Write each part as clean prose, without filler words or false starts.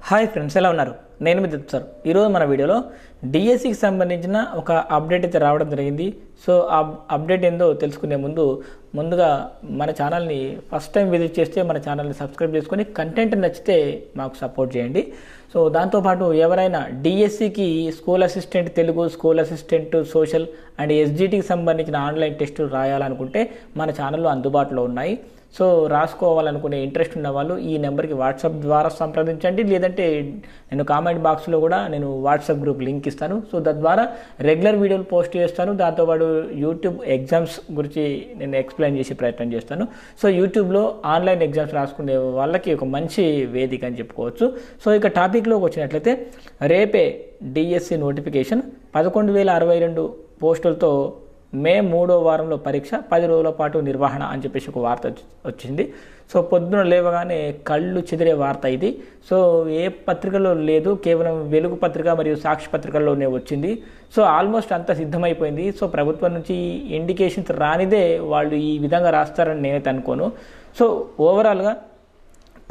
Hi friends, ఎలా ఉన్నారు? నేను మీ దిప్ సార్. ఈరోజు మన వీడియోలో డిఎస్సికి సంబంధించిన ఒక అప్డేట్ అయితే రావడం జరిగింది. సో ఆ అప్డేట్ ఏందో తెలుసుకునే ముందుగా మన ఛానల్ని ఫస్ట్ టైం విజిట్ చేస్తే మన ఛానల్ని సబ్స్క్రైబ్ చేసుకొని కంటెంట్ నచ్చితే మాకు సపోర్ట్ చేయండి. సో దాంతోపాటు ఎవరైనా డిఎస్సికి school assistant Telugu, school assistant social and ఎస్జిటికి సంబంధించిన ఆన్లైన్ టెస్టులు రాయాలనుకుంటే మన ఛానల్లో అందుబాటులో ఉన్నాయి. సో రాసుకోవాలనుకునే ఇంట్రెస్ట్ ఉన్న వాళ్ళు ఈ నెంబర్కి వాట్సాప్ ద్వారా సంప్రదించండి, లేదంటే నేను కామెంట్ బాక్స్లో కూడా నేను వాట్సాప్ గ్రూప్ లింక్ ఇస్తాను. సో తద్వారా రెగ్యులర్ వీడియోలు పోస్ట్ చేస్తాను. దాంతోపాటు యూట్యూబ్ ఎగ్జామ్స్ గురించి నేను ఎక్స్ప్లెయిన్ చేసే ప్రయత్నం చేస్తాను. సో యూట్యూబ్లో ఆన్లైన్ ఎగ్జామ్స్ రాసుకునే వాళ్ళకి ఒక మంచి వేదిక అని చెప్పుకోవచ్చు. సో ఇక టాపిక్లోకి వచ్చినట్లయితే రేపే డిఎస్సి నోటిఫికేషన్ 11,062 పోస్టులతో మే 3వ వారంలో పరీక్ష, 10 రోజుల పాటు నిర్వహణ అని చెప్పేసి ఒక వార్త వచ్చింది. సో పొద్దున లేవగానే కళ్ళు చెదిరే వార్త ఇది. సో ఏ పత్రికలో లేదు, కేవలం వెలుగు పత్రిక మరియు సాక్షి పత్రికల్లోనే వచ్చింది. సో ఆల్మోస్ట్ అంతా సిద్ధమైపోయింది. సో ప్రభుత్వం నుంచి ఇండికేషన్స్ రానిదే వాళ్ళు ఈ విధంగా రాస్తారని నేనైతే అనుకోను. సో ఓవరాల్గా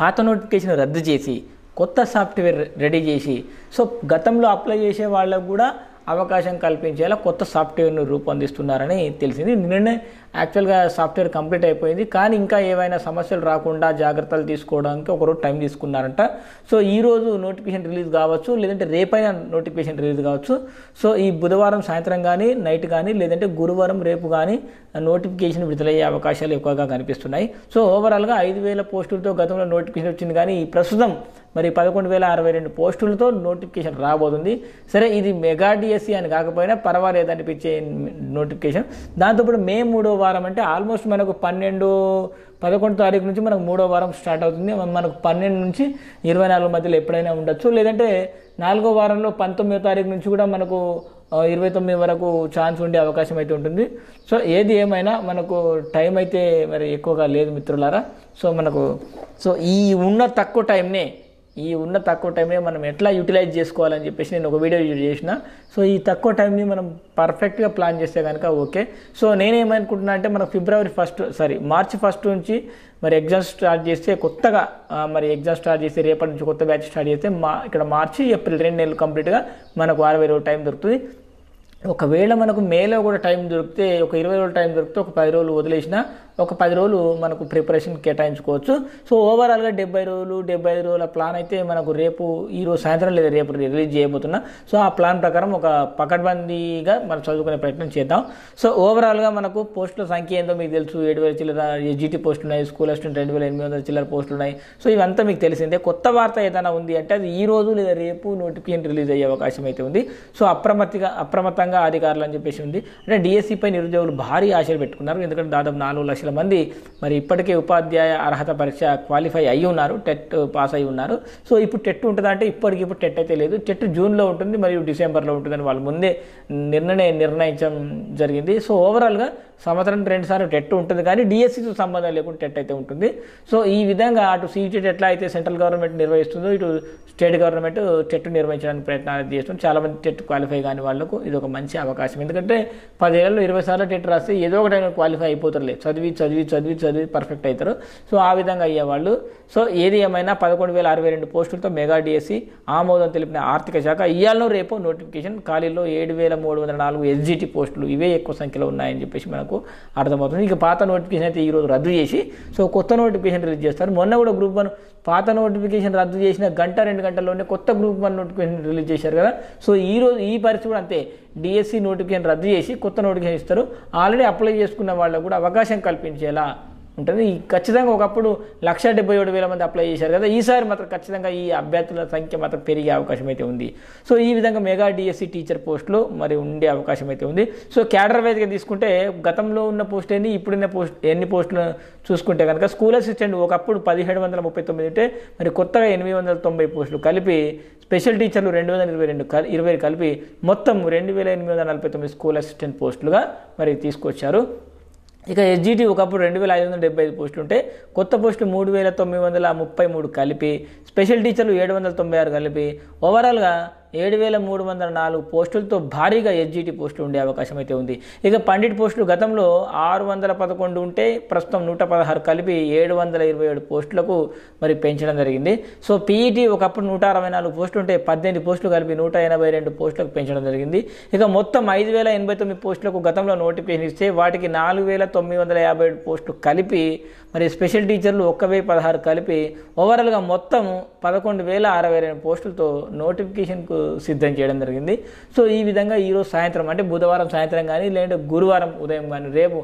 పాత నోటిఫికేషన్ రద్దు చేసి కొత్త సాఫ్ట్వేర్ రెడీ చేసి సో గతంలో అప్లై చేసే వాళ్ళకు కూడా అవకాశం కల్పించేలా కొత్త సాఫ్ట్వేర్ను రూపొందిస్తున్నారని తెలిసింది. నిన్ననే యాక్చువల్గా సాఫ్ట్వేర్ కంప్లీట్ అయిపోయింది, కానీ ఇంకా ఏవైనా సమస్యలు రాకుండా జాగ్రత్తలు తీసుకోవడానికి ఒకరోజు టైం తీసుకున్నారంట. సో ఈరోజు నోటిఫికేషన్ రిలీజ్ కావచ్చు, లేదంటే రేపైనా నోటిఫికేషన్ రిలీజ్ కావచ్చు. సో ఈ బుధవారం సాయంత్రం కానీ, నైట్ కానీ, లేదంటే గురువారం రేపు కానీ నోటిఫికేషన్ విడుదలయ్యే అవకాశాలు ఎక్కువగా కనిపిస్తున్నాయి. సో ఓవరాల్గా 5,000 పోస్టులతో గతంలో నోటిఫికేషన్ వచ్చింది, కానీ ఈ ప్రస్తుతం మరి 11,062 పోస్టులతో నోటిఫికేషన్ రాబోతుంది. సరే, ఇది మెగా డిఎస్సి అని కాకపోయినా పర్వాలేదు అనిపించే నోటిఫికేషన్. దాంతోపాటు మే 3వ వారం అంటే ఆల్మోస్ట్ మనకు 11 తారీఖు నుంచి మనకు 3వ వారం స్టార్ట్ అవుతుంది. మనకు 12 నుంచి 24 మధ్యలో ఎప్పుడైనా ఉండొచ్చు, లేదంటే 4వ వారంలో 19వ తారీఖు నుంచి కూడా మనకు 29 వరకు ఛాన్స్ ఉండే అవకాశం అయితే ఉంటుంది. సో ఏది ఏమైనా మనకు టైం అయితే మరి ఎక్కువగా లేదు మిత్రులారా. సో ఈ ఉన్న తక్కువ టైంనే మనం ఎట్లా యూటిలైజ్ చేసుకోవాలని చెప్పేసి నేను ఒక వీడియో చేసిన. సో ఈ తక్కువ టైంని మనం పర్ఫెక్ట్గా ప్లాన్ చేస్తే కనుక ఓకే. సో నేనేమనుకుంటున్నా అంటే మనకు మార్చి 1 నుంచి మరి ఎగ్జామ్స్ స్టార్ట్ చేస్తే రేపటి నుంచి కొత్త బ్యాచ్ స్టార్ట్ చేస్తే ఇక్కడ మార్చి, ఏప్రిల్ 2 నెలలు కంప్లీట్గా మనకు 60 రోజులు టైం దొరుకుతుంది. ఒకవేళ మనకు మేలో కూడా టైం దొరికితే, ఒక 20 రోజులు టైం దొరికితే, ఒక 10 రోజులు వదిలేసినా ఒక 10 రోజులు మనకు ప్రిపరేషన్ కేటాయించుకోవచ్చు. సో ఓవరాల్గా 75 రోజుల ప్లాన్ అయితే మనకు ఈరోజు సాయంత్రం లేదా రేపు రిలీజ్ చేయబోతున్నా. సో ఆ ప్లాన్ ప్రకారం ఒక పకడ్బందీగా మనం చదువుకునే ప్రయత్నం చేద్దాం. సో ఓవరాల్గా మనకు పోస్టుల సంఖ్య ఏందో మీకు తెలుసు. 7,000 చిల్లర ఎస్జిటి పోస్టులు ఉన్నాయి, స్కూల్ అసిస్టెంట్ 2,800 చిల్లర పోస్టులు ఉన్నాయి. సో ఇవంతా మీకు తెలిసిందే. కొత్త వార్త ఏదైనా ఉంది అంటే అది ఈ రోజు లేదా రేపు నోటిఫికేషన్ రిలీజ్ అయ్యే అవకాశం అయితే ఉంది. సో అప్రమత్తంగా అధికారులు అని చెప్పేసి ఉంది. అంటే డిఎస్సిపై నిరుద్యోగులు భారీ ఆశలు పెట్టుకున్నారు. ఎందుకంటే దాదాపు 4 లక్షల మంది మరి ఇప్పటికే ఉపాధ్యాయ అర్హత పరీక్ష క్వాలిఫై అయ్యి ఉన్నారు, టెట్ పాస్ అయ్యి ఉన్నారు. సో ఇప్పుడు టెట్ ఉంటుందా అంటే ఇప్పటికిప్పుడు టెట్ అయితే లేదు. టెట్ జూన్లో ఉంటుంది మరియు డిసెంబర్లో ఉంటుందని వాళ్ళు ముందే నిర్ణయించడం జరిగింది. సో ఓవరాల్గా సంవత్సరం 2 సార్లు టెట్ ఉంటుంది, కానీ డిఎస్సితో సంబంధం లేకుండా టెట్ అయితే ఉంటుంది. సో ఈ విధంగా అటు సీఈటీ ఎట్లా అయితే సెంట్రల్ గవర్నమెంట్ నిర్వహిస్తుందో, ఇటు స్టేట్ గవర్నమెంట్ టెట్ నిర్వహించడానికి ప్రయత్నాలు చేస్తుంది. చాలామంది టెట్ క్వాలిఫై కాని వాళ్ళకు ఇది ఒక మంచి అవకాశం. ఎందుకంటే 10 ఏళ్ళలో 20 సార్లు టెట్ రాస్తే ఏదో ఒక టైం క్వాలిఫై అయిపోతారులే, చదివి పర్ఫెక్ట్ అవుతారు. సో ఆ విధంగా అయ్యేవాళ్ళు. సో ఏది ఏమైనా 11,062 పోస్టులతో మెగా డిఎస్సి ఆమోదం తెలిపిన ఆర్థిక శాఖ. ఇవాళ రేపు నోటిఫికేషన్ ఖాళీలో 7,304 ఎస్జిటి పోస్టులు, ఇవే ఎక్కువ సంఖ్యలో ఉన్నాయని చెప్పేసి మనకు అర్థమవుతుంది. ఇక పాత నోటిఫికేషన్ అయితే ఈరోజు రద్దు చేసి సో కొత్త నోటిఫికేషన్ రిలీజ్ చేస్తారు. మొన్న కూడా గ్రూప్ 1 పాత నోటిఫికేషన్ రద్దు చేసిన 1-2 గంటల్లోనే కొత్త గ్రూప్ 1 నోటిఫికేషన్ రిలీజ్ చేశారు కదా. సో ఈ పరిస్థితి కూడా అంతే. డిఎస్సి నోటిఫికేషన్ రద్దు చేసి కొత్త నోటిఫికేషన్ ఇస్తారు. ఆల్రెడీ అప్లై చేసుకున్న వాళ్ళకు కూడా అవకాశం కల్పించేలా ఉంటుంది. ఖచ్చితంగా ఒకప్పుడు 1,77,000 మంది అప్లై చేశారు కదా. ఈసారి మాత్రం ఖచ్చితంగా ఈ అభ్యర్థుల సంఖ్య మాత్రం పెరిగే అవకాశం అయితే ఉంది. సో ఈ విధంగా మెగా డిఎస్సి టీచర్ పోస్టులు మరి ఉండే అవకాశం అయితే ఉంది. సో క్యాడర్ వైజ్గా తీసుకుంటే గతంలో ఉన్న పోస్ట్ ఎన్ని, ఇప్పుడున్న ఎన్ని పోస్టులు చూసుకుంటే కనుక స్కూల్ అసిస్టెంట్ ఒకప్పుడు 1,739 ఉంటే మరి కొత్తగా 890 పోస్టులు కలిపి, స్పెషల్ టీచర్లు 222 కలిపి మొత్తం 2,849 స్కూల్ అసిస్టెంట్ పోస్టులుగా మరి తీసుకొచ్చారు. ఇక ఎస్జిటి ఒకప్పుడు 2,575 పోస్టులు ఉంటే కొత్త పోస్టులు 3,933 కలిపి, స్పెషల్ టీచర్లు 796 కలిపి ఓవరాల్గా 7304 పోస్టులతో భారీగా ఎస్జిటి పోస్టులు ఉండే అవకాశం అయితే ఉంది. ఇక పండిట్ పోస్టులు గతంలో 611 ఉంటే ప్రస్తుతం 116 కలిపి 727 పోస్టులకు మరి పెంచడం జరిగింది. సో పీఈటీ ఒకప్పుడు 164 పోస్టులు ఉంటే 18 పోస్టులు కలిపి 182 పోస్టులకు పెంచడం జరిగింది. ఇక మొత్తం 5089 పోస్టులకు గతంలో నోటిఫికేషన్ ఇస్తే వాటికి 4957 పోస్టులు కలిపి మరి స్పెషల్ టీచర్లు 1016 కలిపి ఓవరాల్గా మొత్తం 11062 పోస్టులతో నోటిఫికేషన్కు సిద్ధం చేయడం జరిగింది. సో ఈ విధంగా ఈరోజు సాయంత్రం అంటే బుధవారం సాయంత్రం కానీ లేదంటే గురువారం ఉదయం కానీ రేపు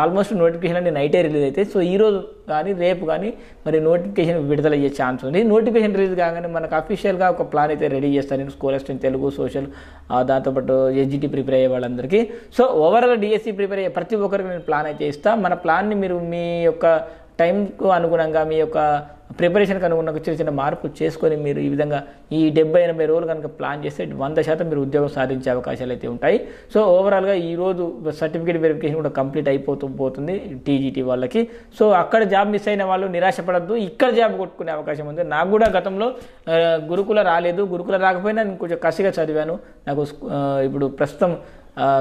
ఆల్మోస్ట్ నోటిఫికేషన్ అన్ని నైటే రిలీజ్ అవుతాయి. సో ఈరోజు కానీ రేపు కానీ మరి నోటిఫికేషన్ విడుదల అయ్యే ఛాన్స్ ఉంది. నోటిఫికేషన్ రిలీజ్ కాగానే మనకు అఫీషియల్గా ఒక ప్లాన్ అయితే రెడీ చేస్తాను నేను, స్కూల్ అసిస్టెంట్ తెలుగు సోషల్ దాంతోపాటు ఎస్జిటి ప్రిపేర్ అయ్యే వాళ్ళందరికీ. సో ఓవరాల్ డిఎస్సి ప్రిపేర్ అయ్యే ప్రతి ఒక్కరికి నేను ప్లాన్ అయితే ఇస్తాను. మన ప్లాన్ని మీరు మీ యొక్క టైంకు అనుగుణంగా మీ యొక్క ప్రిపరేషన్కి అనుగుణంగా చిన్న చిన్న మార్పులు చేసుకొని మీరు ఈ విధంగా ఈ 70-80 రోజులు కనుక ప్లాన్ చేస్తే 100% మీరు ఉద్యోగం సాధించే అవకాశాలు అయితే ఉంటాయి. సో ఓవరాల్గా ఈరోజు సర్టిఫికేట్ వెరిఫికేషన్ కూడా కంప్లీట్ పోతుంది టీజీటీ వాళ్ళకి. సో అక్కడ జాబ్ మిస్ అయిన వాళ్ళు నిరాశపడద్దు, ఇక్కడ జాబ్ కొట్టుకునే అవకాశం ఉంది. నాకు కూడా గతంలో గురుకుల రాలేదు, గురుకుల రాకపోయినా నేను కొంచెం కసిగా చదివాను. నాకు ఇప్పుడు ప్రస్తుతం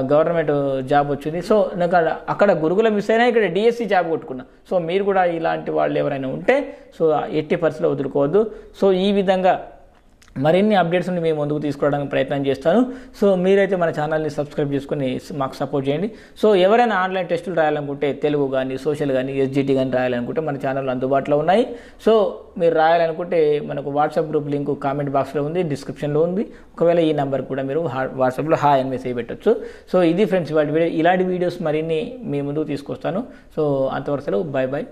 గవర్నమెంట్ జాబ్ వచ్చింది. సో నాకు అక్కడ గురుకుల మిస్ అయినా ఇక్కడ డిఎస్సి జాబ్ కొట్టుకున్నా. సో మీరు కూడా ఇలాంటి వాళ్ళు ఎవరైనా ఉంటే సో ఎట్టి పరిస్థితిలో వదులుకోవద్దు. సో ఈ విధంగా మరిన్ని అప్డేట్స్ని మేము ముందుకు తీసుకురావడానికి ప్రయత్నం చేస్తాను. సో మీరైతే మన ఛానల్ని సబ్స్క్రైబ్ చేసుకుని మాకు సపోర్ట్ చేయండి. సో ఎవరైనా ఆన్లైన్ టెస్టులు రాయాలనుకుంటే తెలుగు కానీ సోషల్ కానీ ఎస్జిటి కానీ రాయాలనుకుంటే మన ఛానల్లో అందుబాటులో ఉన్నాయి. సో మీరు రాయాలనుకుంటే మనకు వాట్సాప్ గ్రూప్ లింక్ కామెంట్ బాక్స్లో ఉంది, డిస్క్రిప్షన్లో ఉంది. ఒకవేళ ఈ నెంబర్ కూడా మీరు వాట్సాప్లో హాయ్ అని మెసేజ్ పెట్టచ్చు. సో ఇది ఫ్రెండ్స్ ఇవాళ వీడియో. ఇలాంటి వీడియోస్ మరిన్ని మీ ముందుకు తీసుకొస్తాను. సో అంతవరకు సెలవు, బాయ్ బాయ్.